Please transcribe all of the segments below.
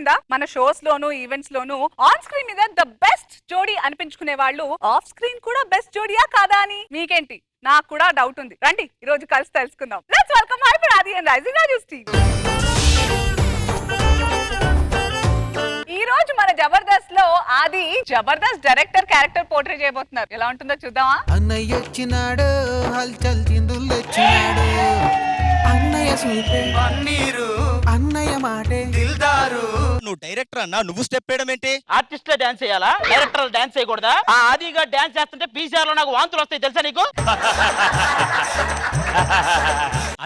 గుర్తుందా మన shows loan events loan on screen మీద ద బెస్ట్ జోడీ అనిపించుకునే వాళ్ళు ఆఫ్ స్క్రీన్ కూడా బెస్ట్ జోడీయా కాదా అని మీకేంటి నాకు కూడా డౌట్ ఉంది. రండి ఈ రోజు కలిసి తెలుసుకుందాం. లెట్స్ వెల్కమ్ హైపర్ ఆది అండ్ రైజింగ్ రాజు టీమ్. ఈ రోజు మన జబర్దస్త్ లో ఆది జబర్దస్త్ డైరెక్టర్ క్యారెక్టర్ పోర్ట్రే చేయబోతున్నారు. ఎలా ఉంటుందో చూద్దామా? అన్నయ్య వచ్చినాడు హల్చల్ చిందులు వచ్చినాడు అన్నయ్య సూపే పన్నీరు అన్నయ్య మాటే దిల్దారు. నువ్వు డైరెక్టర్ అన్నా, నువ్వు స్టెప్ వేయడం ఏంటి? ఆర్టిస్ట్ డాన్స్ చేయాలా, డైరెక్టర్ డాన్స్ చేయకూడదా? ఆ ఆదిగా డాన్స్ చేస్తుంటే పీసీఆర్ లో నాకు వాంతులు వస్తాయి తెలుసా నీకు?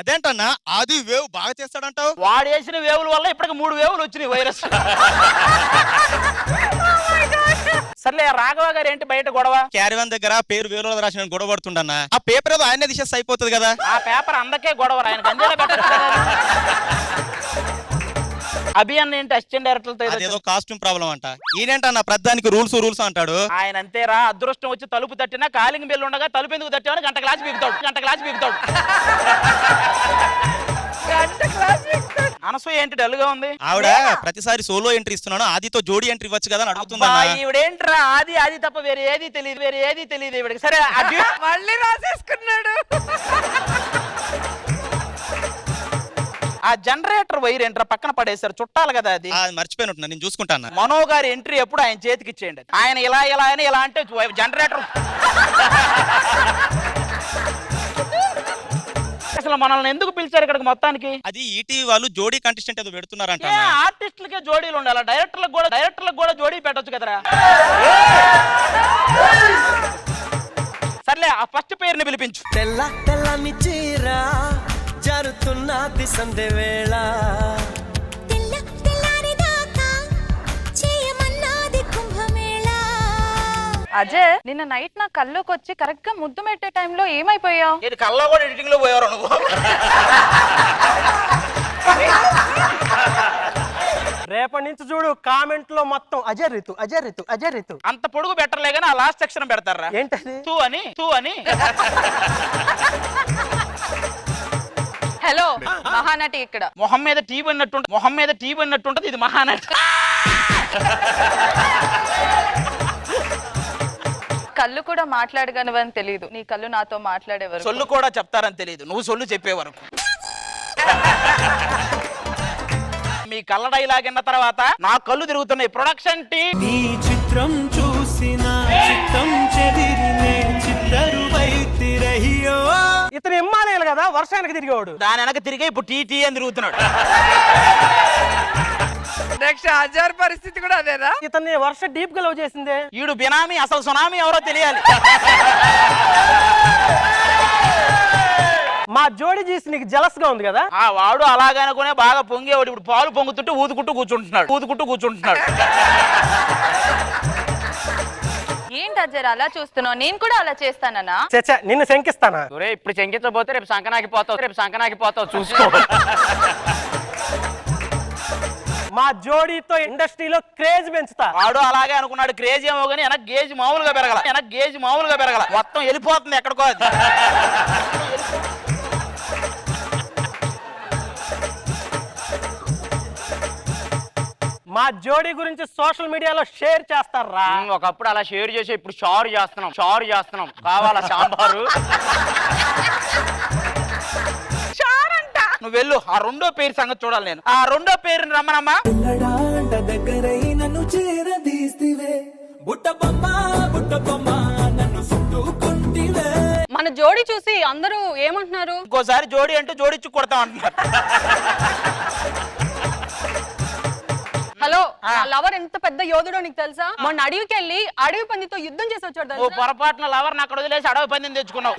అదేంటన్నా ఆది వేవ్ బాగా చేస్తాడంటావు? వాడు వేసిన వేవుల వల్ల ఇప్పటికి 3 వేవులు వచ్చినాయి వైరస్. సర్లే రాఘవ గారు ఏంటి బయట గొడవ? క్యారివన్ దగ్గర పేరు వేరే రాసిన గొడవ పడుతుండన్నా. ఆ పేపర్ ఏదో ఆయన దిశ అయిపోతుంది కదా. ఆ పేపర్ అందకే గొడవ, ఆయన గంజాల పెట్టచ్చు. అభియాన్ ఏంటి అసిస్టెంట్ డైరెక్టర్ ఏదో కాస్ట్యూమ్ ప్రాబ్లం అంట. ఈయనేంటన్నా ప్రధానికి రూల్స్ అంటాడు. ఆయన అంతేరా, అదృష్టం వచ్చి తలుపు తట్టినా కాలింగ్ బెల్ ఉండగా తలుపు ఎందుకు తట్టామని గంట క్లాస్ పీకుతాడు. అనసూయ ఏంటి డల్ గా ఉంది? ఆవిడ ప్రతిసారి సోలో ఎంట్రీ ఇస్తున్నాను, ఆదితో జోడీ ఎంట్రీ ఇవ్వచ్చు కదా అని అడుగుతుందా. ఈవిడేంట్రా ఆది తప్ప వేరే ఏది తెలియదు ఈవిడికి. సరే మళ్ళీ రాసేసుకున్నాడు. ఆ జనరేటర్ వైర్ ఏంట్రా పక్కన పడేశారు, చుట్టాలి కదా అది. మర్చిపోయినట్టున్నా, నేను చూసుకుంటాను. మనో గారి ఎంట్రీ ఎప్పుడు ఆయన చేతికి ఇచ్చేయండి. ఆయన ఇలా అని ఇలా అంటే జనరేటర్ అసలు మనల్ని ఎందుకు పిలిచారు ఇక్కడికి మొత్తానికి? అది ఈటీవీ వాళ్ళు జోడీ కంటెస్టెంట్ ఏదో పెడుతున్నారంట. ఆర్టిస్టులకే జోడీలు ఉండాలి, డైరెక్టర్లకు కూడా జోడీ పెట్టొచ్చు కదరా. సర్లే ఆ ఫస్ట్ పేరుని పిలిపించు. తెల్లని చీర జరుతున్నది సందే వేళ అజయ్ నిన్న నైట్ నా కల్లోకి వచ్చి కరెక్ట్ గా ముద్దు పెట్టే టైంలో ఏమైపోయావు? ఇది కల్లో కూడా ఎడిటింగ్ లో పోయారు నువ్వు. రేపటి నుంచి చూడు కామెంట్ లో మొత్తం అజయ్ రితు. అంత పొడుగు పెట్టర్లే గానీ ఆ లాస్ట్ సెక్షన్ పెడతారా? ఏంటది? తూ అని హలో మహానటి ఇక్కడ. మొహం మీద టీ పడినట్టుంటది ఇది మహానటి. కళ్ళు కూడా మాట్లాడగలవని తెలీదు, నీ కళ్ళు నాతో మాట్లాడేవారు. సొల్లు కూడా చెప్తారని తెలియదు, నువ్వు సొల్లు చెప్పే వరకు. మీ కళ్ళ డైలాగ్ అన్న తర్వాత నా కళ్ళు తిరుగుతున్నాయి. ప్రొడక్షన్ టీం నీ చిత్రం చూసిన చిత్తం చెదిరినే చిత్తరువైతిరహియో. ఇతను ఇమ్మానేయాలి కదా, వర్షానికి తిరిగేవాడు. దాని వెనక తిరిగే ఇప్పుడు టీ అని తిరుగుతున్నాడు. నెక్స్ట్ హజార్ పరిస్థితి కూడా అదేనా? ఇతన్ని వర్ష డీప్ గా లవ్ చేసిందే. ఈడు బినామీ, అసలు సునామీ ఎవరో తెలియాలి. మా జోడి చేసి నీకు జలస్ గా ఉంది కదా. ఆ వాడు అలాగనుకునే బాగా పొంగేవాడు, ఇప్పుడు పాలు పొంగుతుంటే ఊదుకుంటూ కూర్చుంటున్నాడు. ఏంటి అజయ్ అలా చూస్తున్నావు? నేను కూడా అలా చేస్తానన్నా? చచ్చా, నిన్ను శంకిస్తానా? ఇప్పుడు శంకించబోతే రేపు సంకనాకి పోతావు చూసుకో. మా జోడీతో ఇండస్ట్రీలో క్రేజ్ పెంచుతా. వాడు అలాగే అనుకున్నాడు, క్రేజ్ ఏమో కానీ వెనక గేజ్ మామూలుగా పెరగల, మొత్తం వెళ్ళిపోతుంది ఎక్కడికో అది. మా జోడీ గురించి సోషల్ మీడియాలో షేర్ చేస్తారా? ఒకప్పుడు అలా షేర్ చేసి ఇప్పుడు షారు చేస్తున్నాం. కావాలా సాంబారు? నువ్వు వెళ్ళు, ఆ రెండో పేరు సంగతి చూడాలి నేను. ఆ రెండో పేరుని రమ్మనమ్మా. మన జోడి చూసి అందరూ ఏమంటున్నారు? ఇంకోసారి జోడి అంటే జోడిచ్చి కొడతాం అంటున్నారు. హలో, లవర్ ఎంత పెద్ద యోధుడో నీకు తెలుసా? మొన్న అడవికి వెళ్ళి అడవి పందితో యుద్ధం చేసి వచ్చాడు. ఓ పొరపాటున లవర్ అక్కడ వదిలేసి అడవి పందిని తెచ్చుకున్నావు.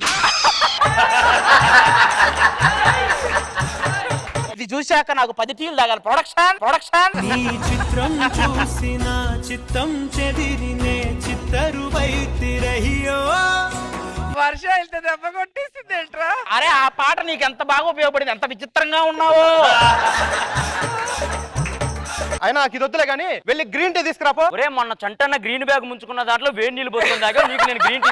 ఇది చూశాక నాకు 10 టీలు తాగాలి. ప్రొడక్షన్ చిత్రం చూసిన చిత్తం చెదిరినే చిత్తరువైతిరహియో. వర్ష ఇంత దెబ్బ కొట్టేసిందేంట్రా? అరే ఆ పాట నీకు ఎంత బాగా ఉపయోగపడింది, ఎంత విచిత్రంగా ఉన్నావు. అయినా నాకు ఇది వద్దులే కానీ వెళ్ళి గ్రీన్ టీ తీసుకురాపో. ఒరే మొన్న చంటన్న గ్రీన్ బ్యాగ్ ముంచుకున్న దాంట్లో వేడి నీళ్ళు పోతుంది దాకా నీకు నేను గ్రీన్ టీ.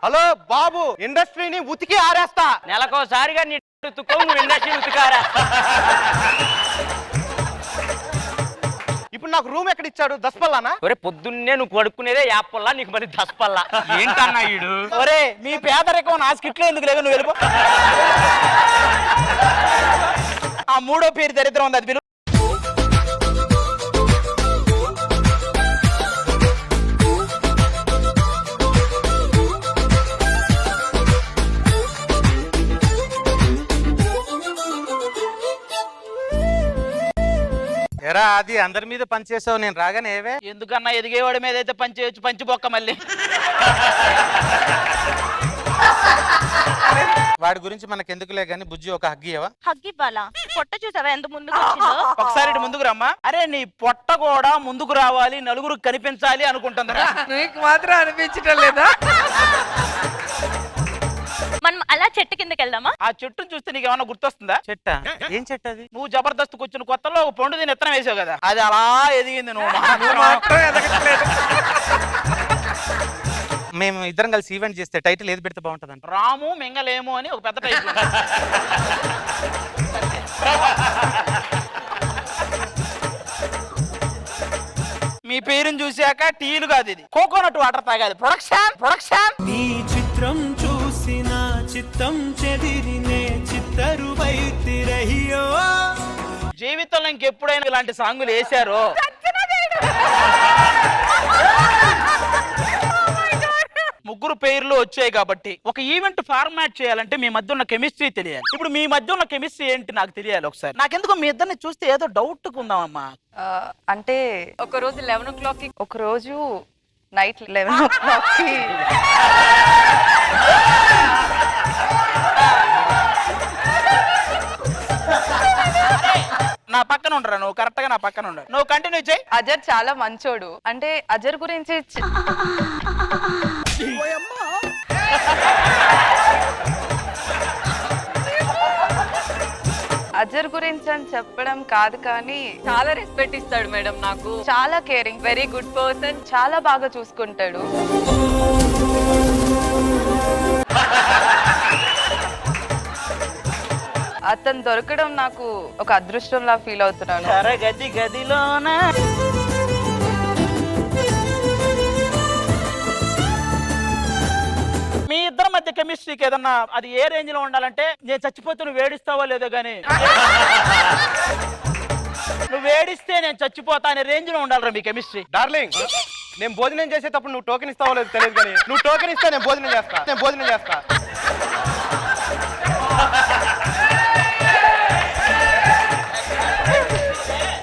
హలో బాబు, ఇండస్ట్రీని ఉతికి ఆరేస్తా. నెలకోసారిగా నీ ఉతుకో, నువ్వు ఇండస్ట్రీ ఉతికారా? ఇప్పుడు నాకు రూమ్ ఎక్కడ ఇచ్చాడు? దస్పల్లానా? ఒరే పొద్దున్నే నువ్వు కడుక్కునేదే యాప్పల్లా, నీకు మరి దసపల్లా ఏంటన్నా ఈడు? ఒరే మీ పేదరికం నా స్కిట్లో ఎందుకు లేవు, నువ్వు వెళ్ళిపో. ఆ మూడో పేరు దరిద్రం ఉంది, అది పిలు. ఎరా అది అందరి మీద పనిచేసావు, నేను రాగానే ఏవే? ఎందుకన్నా ఎదిగేవాడి మీద అయితే పంచి చేయొచ్చు, పంచి బొక్క మళ్ళీ. వాడి గురించి మనకి ఎందుకులే గానీ బుజ్జి ఒక హగ్గియవా? హగ్గివ్వాలా? పొట్ట చూసావా ఎంత ముందుకు వచ్చిందో? ఒకసారి ఇటు ముందుకు రమ్మా. అరే నీ పొట్ట కూడా ముందుకు రావాలి, నలుగురు కనిపించాలి అనుకుంటుందిరా. నీకు మాత్రం అనిపించటం లేదా? మనం అలా చెట్టు కిందకి వెళ్దామా? ఆ చెట్టును చూస్తే నీకు ఏమన్నా గుర్తొస్తుందా? చెట్ట? ఏం చెట్టు అది? నువ్వు జబర్దస్త్ కూర్చుని కొత్తలో ఒక పండు దీని ఎత్తనం వేసావు కదా, అది అలా ఎదిగింది. నువ్వు మేము ఇద్దరం కలిసి ఈవెంట్ చేస్తే టైటిల్ ఏది పెడితే బాగుంటది? రాము మింగలేము అని ఒక పెద్ద టైప్. మీ పేరుని చూశాక టీలు కాదు, ఇది కోకోనట్ వాటర్ తాగాలి. ప్రొడక్షన్ నీ చిత్రం చూసిన చిత్తం చెదిరినే చిత్తరువైతిరహియో. జీవితంలో ఇంకెప్పుడైనా ఇలాంటి సాంగులు వేశారో? ముగ్గురు పేర్లు వచ్చాయి కాబట్టి ఒక ఈవెంట్ ఫార్మాట్ చేయాలంటే మీ మధ్య ఉన్న కెమిస్ట్రీ తెలియాలి. ఇప్పుడు మీ మధ్య ఉన్న కెమిస్ట్రీ ఏంటి నాకు తెలియాలి ఒకసారి. నాకెందుకో మీ ఇద్దరిని చూస్తే ఏదో డౌట్ ఉందామమ్మా. అంటే ఒక రోజు 11 o'clock కి, ఒక రోజు నైట్ 11 o'clock కి. నా పక్కన ఉండరా, నువ్వు కరెక్ట్ గా నా పక్కన ఉండరు. నువ్వు కంటిన్యూ చేయి. అజర్ చాలా మంచోడు. అంటే అజర్ గురించి అజర్ గురించి అని చెప్పడం కాదు, కానీ చాలా రెస్పెక్ట్ ఇస్తాడు మేడం నాకు. చాలా కేరింగ్, వెరీ గుడ్ పర్సన్, చాలా బాగా చూసుకుంటాడు. అతను దొరకడం నాకు ఒక అదృష్టంలా ఫీల్ అవుతున్నాను. తరగతి గదిలోన మీ ఇద్దరి మధ్య కెమిస్ట్రీకి ఏదన్నా అది ఏ రేంజ్ లో ఉండాలంటే, నేను చచ్చిపోతే నువ్వు వేడిస్తావో లేదో గానీ, నువ్వు వేడిస్తే నేను చచ్చిపోతా అనే రేంజ్ లో ఉండాలిరా మీ కెమిస్ట్రీ. డార్లింగ్, నేను భోజనం చేసేటప్పుడు నువ్వు టోకెన్ ఇస్తావో లేదు తెలియదు, కానీ నువ్వు టోకెన్ ఇస్తే నేను భోజనం చేస్తా.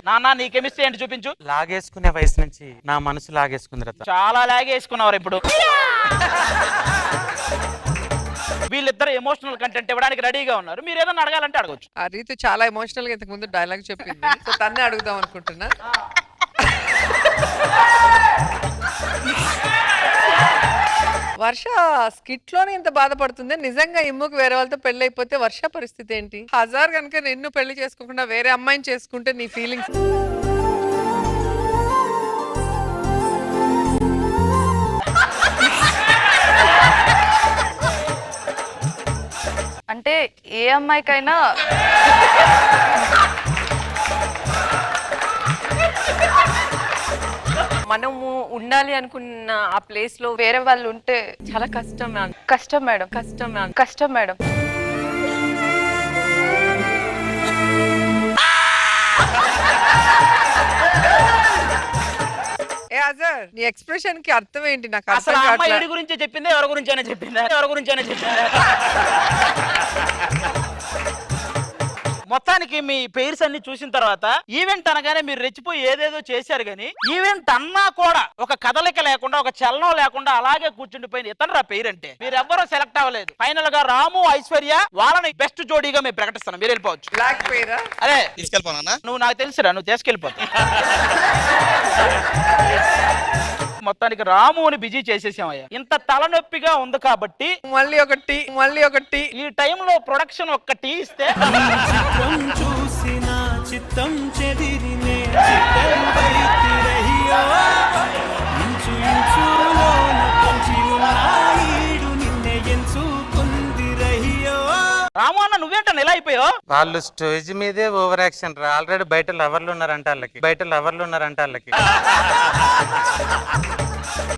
నాన్న నీ కెమిస్ట్రీ ఏంటి చూపించు. లాగేసుకునే వయసు నుంచి నా మనసు లాగేసుకుంది రత. చాలా లాగేసుకున్నారు ఇప్పుడు. వీళ్ళిద్దరు ఎమోషనల్ కంటెంట్ ఇవ్వడానికి రెడీగా ఉన్నారు. మీరు ఏదైనా అడగాలంటే అడగచ్చు. ఆ రీతి చాలా ఎమోషనల్ గా ఇంతకు ముందు డైలాగ్ చెప్పింది, సో తన్నే అడుగుదాం అనుకుంటున్నా. వర్ష స్కిట్ లోనే ఇంత బాధపడుతుంది, నిజంగా ఇమ్ముకు వేరే వాళ్ళతో పెళ్లి అయిపోతే వర్ష పరిస్థితి ఏంటి? హజార్ కనుక నిన్ను పెళ్లి చేసుకోకుండా వేరే అమ్మాయిని చేసుకుంటే నీ ఫీలింగ్స్? అంటే ఏ అమ్మాయికైనా మనము ఉండాలి అనుకున్న ఆ ప్లేస్ లో వేరే వాళ్ళు ఉంటే చాలా కష్టం మేడం. కష్టం మేడం. ఏ అజర్, నీ ఎక్స్ప్రెషన్ కి అర్థం ఏంటి నాకు అసలు అర్థం ఆ అమ్మాయి కావట్లేదు. వీడి గురించే చెప్పింది, ఎవరి గురించైనా చెప్పిందా? మొత్తానికి మీ పేర్స్ అన్ని చూసిన తర్వాత ఈవెంట్ అనగానే మీరు రెచ్చిపోయి ఏదేదో చేశారు, కానీ ఈవెంట్ అన్నా కూడా ఒక కదలిక లేకుండా, ఒక చలనం లేకుండా అలాగే కూర్చుండిపోయింది ఇతను పేరు అంటే. మీరు ఎవ్వరూ సెలెక్ట్ అవ్వలేదు. ఫైనల్ గా రాము, ఐశ్వర్య వాళ్ళని బెస్ట్ జోడీగా మేము ప్రకటిస్తున్నాం. మీరు వెళ్ళిపోవచ్చు. బ్లాక్ పేరా? అరే తీసుకెళ్ళిపోనా? నువ్వు నాకు తెలుసురా, నువ్వు తీసుకెళ్ళిపోతావు. మొత్తానికి రాము అని బిజీ చేసేసామయ్యా. ఇంత తలనొప్పిగా ఉంది కాబట్టి మళ్ళీ ఒకటి ఈ టైంలో ప్రొడక్షన్ ఒక్క టీ ఇస్తే. చిత్రం చూసిన చిత్తం చెదిరినే చిత్తరువైతిరహియో. ఇంచు ఇంచులోన పొంచి ఉన్న ఈడు నిన్ను రాము అన్న నువ్వేంటన్నా ఇలా అయిపోయావు? వాళ్ళు స్టేజ్ మీదే ఓవర్ యాక్షన్ రా. ఆల్రెడీ బయట లవర్లు ఉన్నారంట వాళ్ళకి.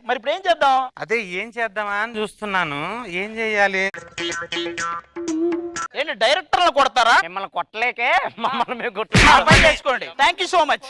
మరి ఇప్పుడు ఏం చేద్దాం? అదే ఏం చేద్దామా అని చూస్తున్నాను. ఏం చెయ్యాలి? ఏంటి డైరెక్టర్లు కొడతారా? మిమ్మల్ని కొట్టలేకే మమ్మల్ని మేము చేసుకోండి. Thank you so much.